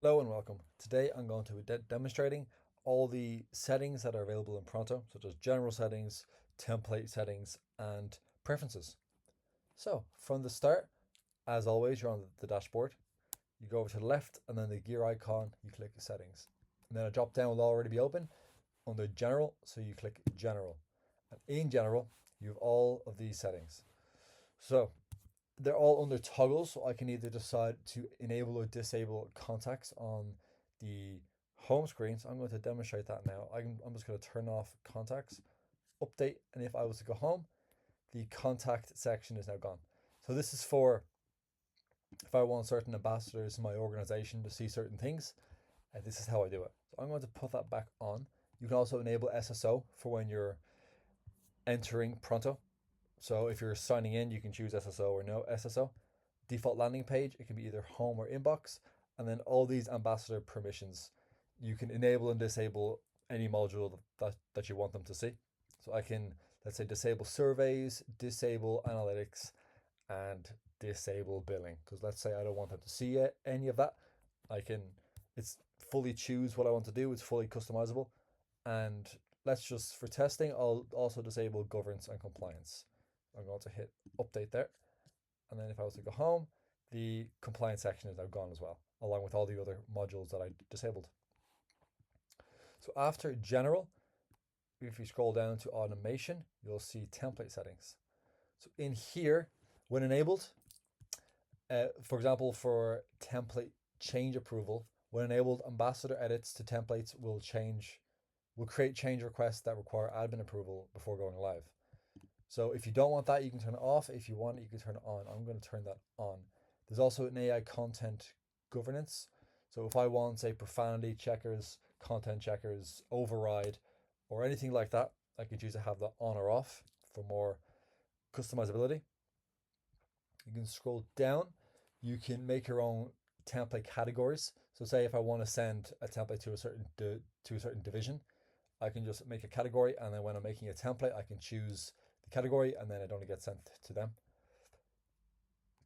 Hello and welcome. Today I'm going to be demonstrating all the settings that are available in Pronto, such as general settings, template settings, and preferences. So from the start, as always, you're on the dashboard. You go over to the left and then the gear icon, you click settings. And then a drop down will already be open under general, so you click general. And in general, you have all of these settings. So they're all under toggles, so I can either decide to enable or disable contacts on the home screen. So I'm going to demonstrate that now. I'm just going to turn off contacts, update, and if I was to go home, the contact section is now gone. So this is for if I want certain ambassadors in my organization to see certain things, this is how I do it. So I'm going to put that back on. You can also enable SSO for when you're entering Pronto. So if you're signing in, you can choose SSO or no SSO. Default landing page, it can be either home or inbox. And then all these ambassador permissions, you can enable and disable any module that you want them to see. So I can, let's say, disable surveys, disable analytics, and disable billing. Because let's say I don't want them to see any of that. It's fully choose what I want to do. It's fully customizable. And let's just, for testing, I'll also disable governance and compliance. I'm going to hit update there. And then if I was to go home, the compliance section is now gone as well, along with all the other modules that I disabled. So after general, if you scroll down to automation, you'll see template settings. So in here, when enabled, for example, for template change approval, when enabled, ambassador edits to templates will create change requests that require admin approval before going live. So if you don't want that, you can turn it off. If you want it, you can turn it on. I'm going to turn that on. There's also an AI content governance. So if I want, say, profanity checkers, content checkers, override, or anything like that, I can choose to have that on or off for more customizability. You can scroll down. You can make your own template categories. So say if I want to send a template to a certain division, I can just make a category, and then when I'm making a template, I can choose the category, and then it only gets sent to them.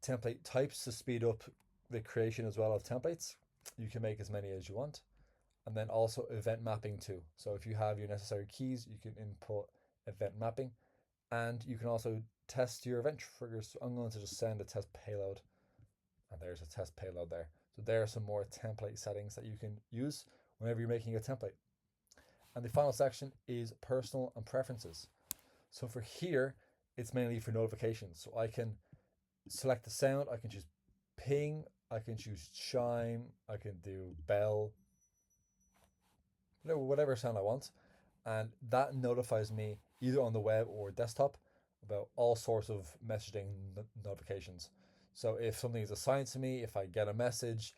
Template types to speed up the creation as well of templates. You can make as many as you want. And then also event mapping too. So if you have your necessary keys, you can input event mapping, and you can also test your event triggers. So I'm going to just send a test payload, and there's a test payload there. So there are some more template settings that you can use whenever you're making a template. And the final section is personal and preferences. So for here, it's mainly for notifications. So I can select the sound, I can choose ping, I can choose chime, I can do bell, whatever sound I want. And that notifies me either on the web or desktop about all sorts of messaging notifications. So if something is assigned to me, if I get a message,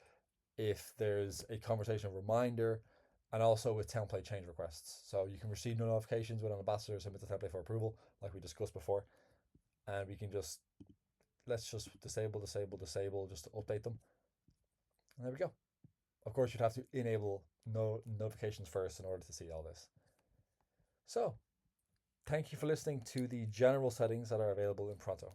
if there's a conversation reminder, and also with template change requests. So you can receive notifications when an ambassador submits a template for approval, like we discussed before. And we can let's just disable just to update them. And there we go. Of course, you'd have to enable notifications first in order to see all this. So thank you for listening to the general settings that are available in Pronto.